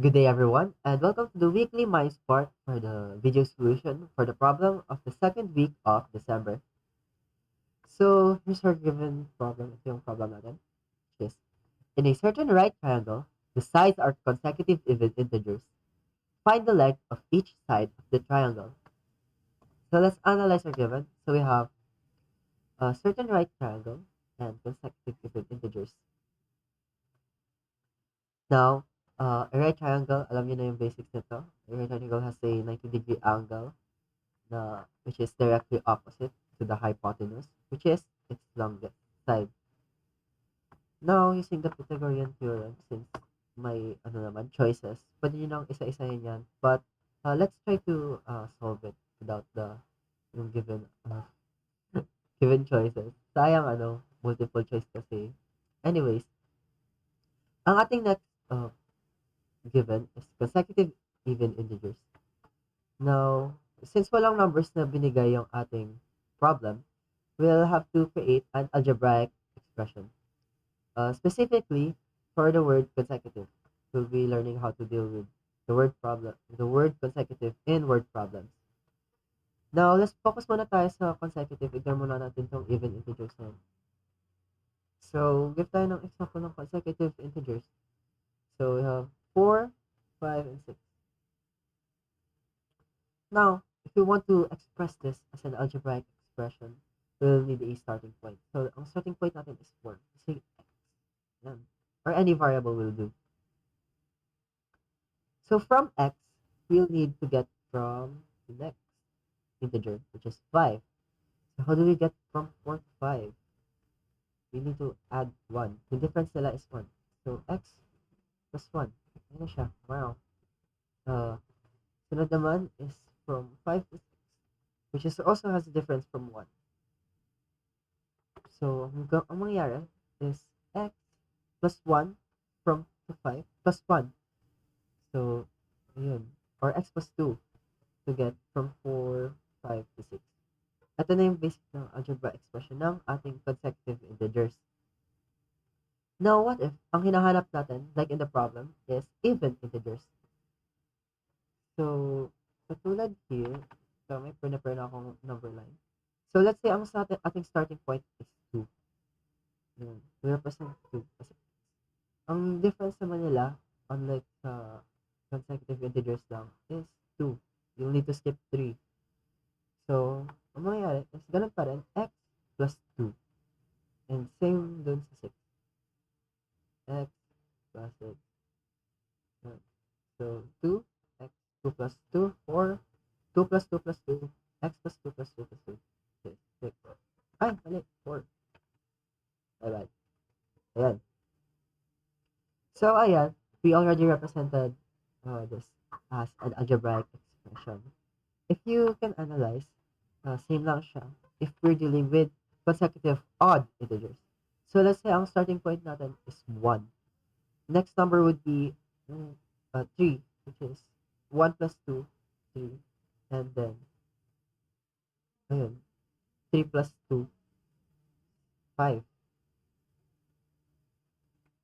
Good day, everyone, and welcome to the weekly Mind Sport for the video solution for the problem of the second week of December. So, here's our given problem. Ito yung problem natin, which is, in a certain right triangle, the sides are consecutive even integers. Find the length of each side of the triangle. So, let's analyze our given. So, we have a certain right triangle and consecutive even integers. Now, a right triangle, alam niyo na yung basics nito. A right triangle has a 90-degree angle which is directly opposite to the hypotenuse, which is its longest side. Now, using the Pythagorean theorem, since may choices, pwede nyo nang isa-isahin yan. But let's try to solve it without yung given choices. Sayang multiple choice kasi. Anyways, ang ating next given is consecutive even integers. Now, since walang numbers na binigay yung ating problem, we'll have to create an algebraic expression. Specifically, for the word consecutive, we'll be learning how to deal with the word consecutive in word problems. Now, let's focus muna tayo sa consecutive. Ignore muna natin tong even integers na yun. So, give tayo ng example ng consecutive integers. So, we have 4, 5, and 6. Now, if we want to express this as an algebraic expression, we'll need a starting point. So, ang starting point natin is 4. Say x. Yan. Or any variable will do. So, from x, we'll need to get from the next integer, which is 5. So, how do we get from 4 to 5? We need to add 1. The difference nila is 1. So, x plus 1. Ano siya? Wow. Uh, sunod naman is from 5 to 6, which is also has a difference from 1. So, ang mangyayari is x plus 1 from to 5 plus 1. So, ayun. Or x plus 2 to get from 4, 5 to 6. Ito na yung basic ng algebra expression ng ating consecutive integers. Now, what if ang hinahanap natin, like in the problem, is even integers? So, katulad here, so may prepare na akong number line. So, let's say ang sa ating starting point is 2. Yun. We represent 2. Kasi ang difference naman nila, unlike sa consecutive integers lang, is 2. You'll need to skip 3. So, ang mangyayari is ganun pa rin, x plus 2. And same dun sa 6. X plus 6. So, 2, x 2 plus 2, 4, 2 plus 2 plus 2, x plus 2 plus 2 plus 2. Okay, 6. Ay, mali, 4. Alright. Ayan. So, ayan, we already represented this as an algebraic expression. If you can analyze, same lang siya if we're dealing with consecutive odd integers. So, let's say ang starting point natin is 1. Next number would be 3, which is 1 plus 2, 3. And then, ayun, 3 plus 2, 5.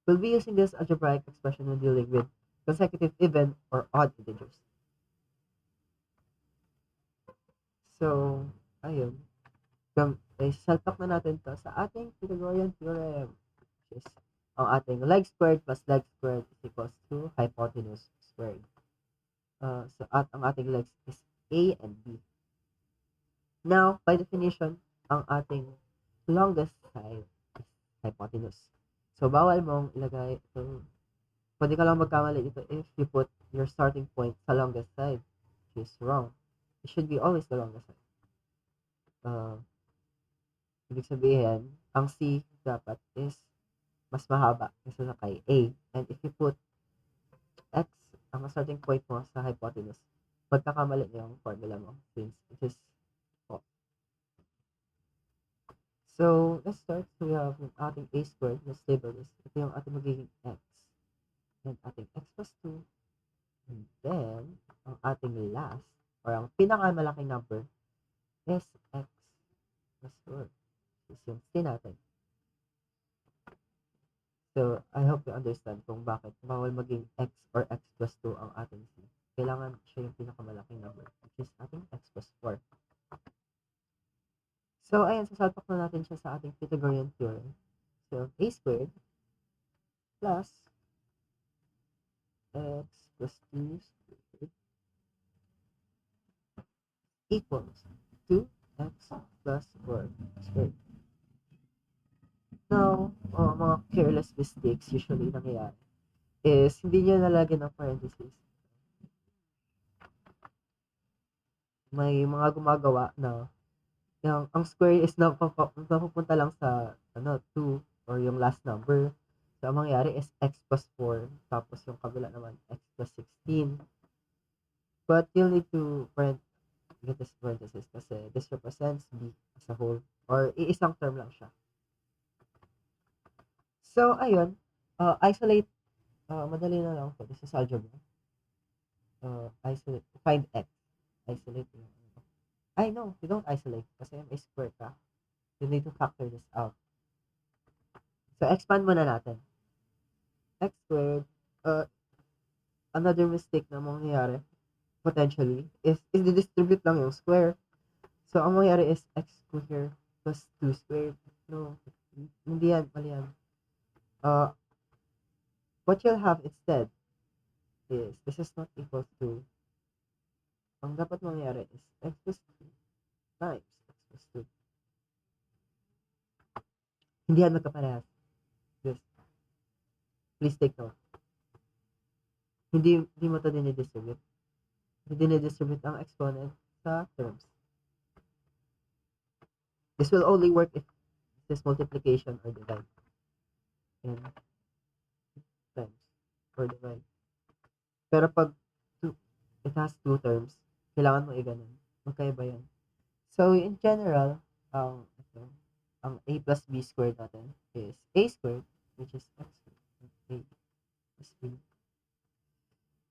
We'll be using this algebraic expression when dealing with consecutive even or odd integers. So, ayun. Salpak na natin to sa ating Pythagorean theorem, which is ang ating leg squared plus leg squared is equals to hypotenuse squared. So, ang ating legs is A and B. Now, by definition, ang ating longest side is hypotenuse. So, bawal mong ilagay itong, pwede ka lang magkamali dito if you put your starting point sa longest side, which is wrong. It should be always the longest side. Uh, Ibig sabihin, ang C dapat is mas mahaba kaysa sa kay A. And if you put X, ang starting point mo sa hypotenuse, magkakamali na yung formula mo since it is off. So, let's start. So, we have yung ating A squared na stable is. Ito yung ating magiging X. And ating X plus 2. And then, ang ating last, or ang pinakamalaking number, is X plus 4. Is yung C natin. So, I hope you understand kung bakit bawal maging x or x plus 2 ang ating c. Kailangan siya yung pinakamalaking number, which is ating x plus 4. So, ayan, sasalpak na natin siya sa ating Pythagorean theorem. So, a squared plus x plus 2 squared equals 2x plus 4 squared. Now, mga careless mistakes usually nangyayari is hindi niya nalagyan ng parentheses. May mga gumagawa na ang square is napupunta lang sa 2 or yung last number. So, ang mangyayari is x plus 4 tapos yung kabila naman x plus 16. But you'll need to get this parentheses kasi this represents b as a whole or iisang term lang siya. So, ayun, isolate, madali na lang ito. This is algebra. Isolate, find x. Isolate. I know, you don't isolate kasi may square ka. You need to factor this out. So, expand muna natin. X squared, another mistake na mangyayari, potentially, is i-distribute lang yung square. So, ang mangyayari is x squared plus 2 squared. No, hindi yan, mali yan. What you'll have instead is, this is not equal to, ang dapat mangyayari is x plus 2 times x plus 2. Hindi yan magkaparehas. Just, please take note. Hindi mo ito dinidistribute. Hindi dinidistribute ang exponent sa terms. This will only work if this multiplication or divide. And times or divide. Pero pag it has two terms, kailangan mo i-ganon. Magkaiba yan. So, in general, ang a plus b squared natin is a squared, which is x squared, a plus b,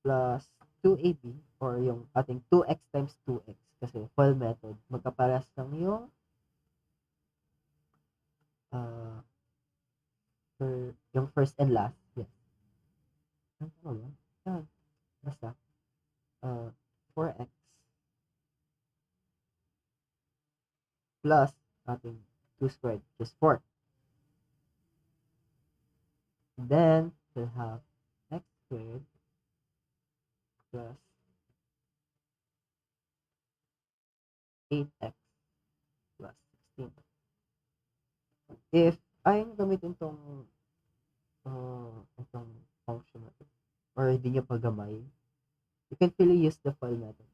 plus 2ab, or yung ating 2x times 2x, kasi full method, magkaparas lang yung first and last. Yes. Ano ba? Yan. Basta. 4x plus ating 2 squared, which is 4. Then, we'll have x squared plus 8x plus 16. If ayaw nyo gamitin itong function na to, or hindi nyo pagamay, you can really use the FOIL method.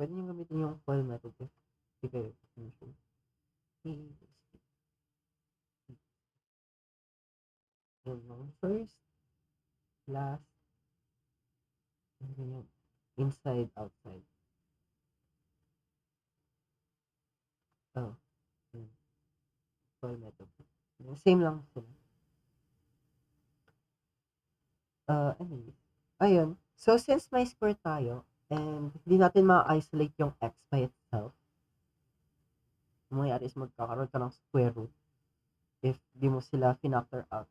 Pwede nyo gamitin yung FOIL method if hindi kayo sure. Yung first, last, and then yung inside, outside. Oh, yun. FOIL method. Same lang sila. Anyway, ayun. So, since may square tayo, and hindi natin ma-isolate yung x by itself, mangyayari is magkakaroon ka ng square root if di mo sila finactor out.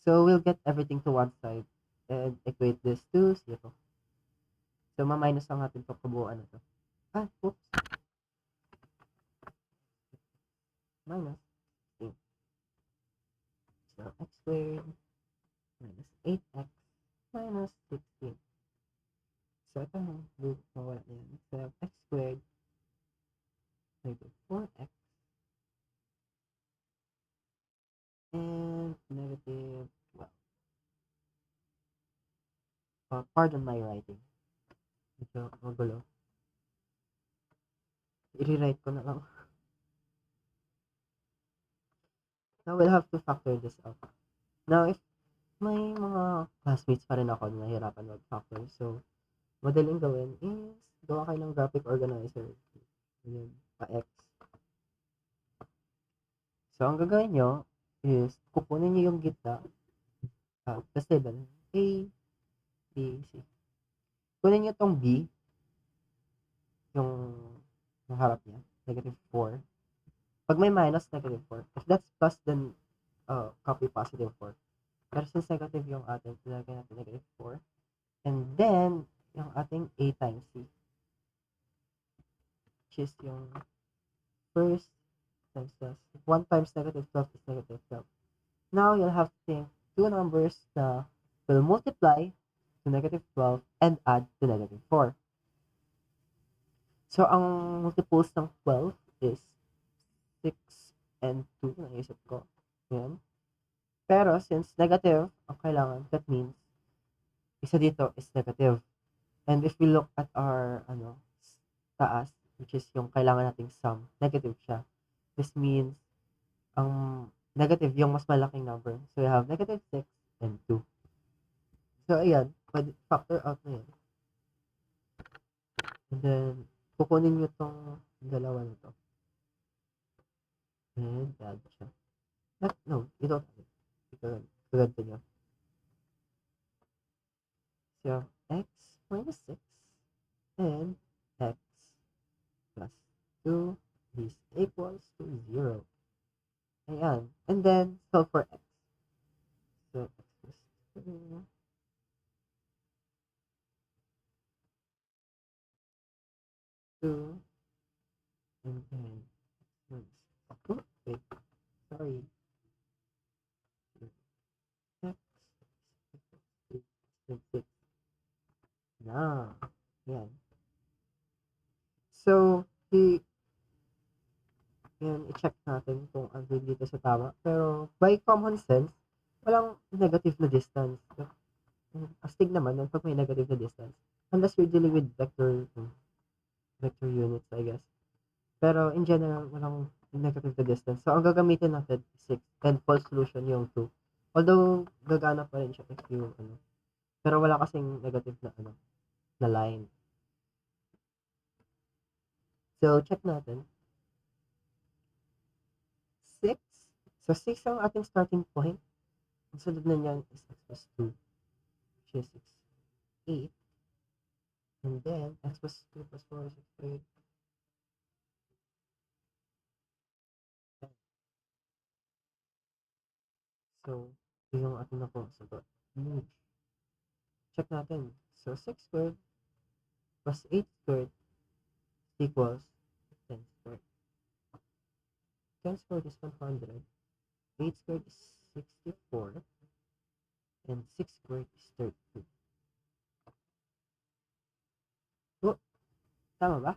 So, we'll get everything to one side and equate this to 0. So, ma-minus lang natin itong kabuuan na to. Oops. Minus 8. So, x squared minus 8x minus 16. So, ito na. Mawala na yan. So, x squared negative 4x and negative 12. Pardon my writing. Medyo magulo. I-rewrite ko na lang. Now, we'll have to factor this out. Now, if may mga classmates pa rin ako na nahihirapan mag-factor, so, madaling gawin is gawa kayo ng graphic organizer. Ayan, pa-X. So, ang gagawin nyo is kukunin nyo yung gitna. Kasi A, B, C. Kunin nyo tong B. yung harap niya, negative 4. Pag may minus, negative 4. If that's plus, then copy positive 4. Pero since negative yung ating, nilagay natin negative 4. And then, yung ating a times c, which is yung first times plus. 1 times negative 12 is negative 12. Now, you'll have to think two numbers na will multiply to negative 12 and add to negative 4. So, ang multiples ng 12 is 6 and 2. Naisip ko. Yan. Pero, since negative ang kailangan, that means isa dito is negative. And if we look at our taas, which is yung kailangan nating sum, negative siya. This means ang negative yung mas malaking number. So, we have negative 6 and 2. So, ayan. Pwede factor out na yan. And then, kukunin nyo tong dalawa na to. And add siya. No, you don't add it. Kaganto nyo. So, x minus 6 and x plus 2 is equals to 0. Ayan. And then, solve for x. So, x plus 2. 2. And then, oh, wait. Sorry. X equals 6. Na. Yan. So, yan, i-check natin kung ano dito sa tama. Pero, by common sense, walang negative na distance. Astig naman yan pag may negative na distance. Unless you're dealing with vector units, I guess. Pero, in general, walang negative na distance. So, ang gagamitin natin is 6 and false solution yung 2. Although, gagana pa rin siya if you, pero wala kasing negative na, na line. So, check natin. 6. So, 6 ang ating starting point. Ang sunod na niyan is x plus 2, which is 6, 8. And then, x plus 2 plus 4 is 8. So, ito yung ating nakuha sagot. Check natin. So, 6 squared plus 8 squared equals 10 squared. 10 squared is 100. 8 squared is 64. And 6 squared is 32. Oh, tama ba?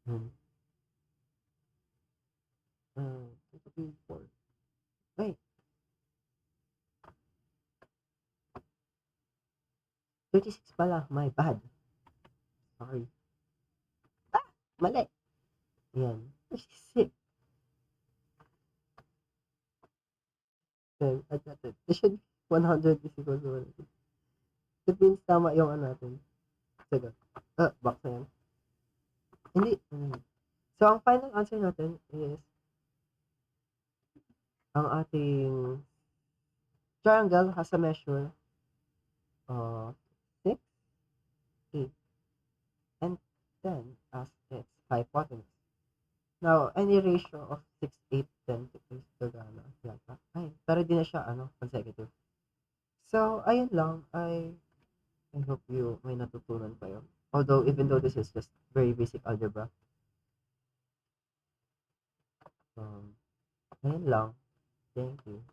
2, 4. Wait. 36 pala. My bad. Sorry. Mali. Yan. 36. Then, at natin. It should be 100 is equal to 100. That means tama yung natin. Sige. Box na yan. Hindi. So, ang final answer natin is ang ating triangle has a measure of 6, 8, and 10 as its hypotenuse. Now, any ratio of 6, 8, 10 is gagana. Yata. Ay, pero di na siya, consecutive. So, ayun lang. I hope you may natutunan kayo. Although, even though this is just very basic algebra. Ayun lang. Thank you.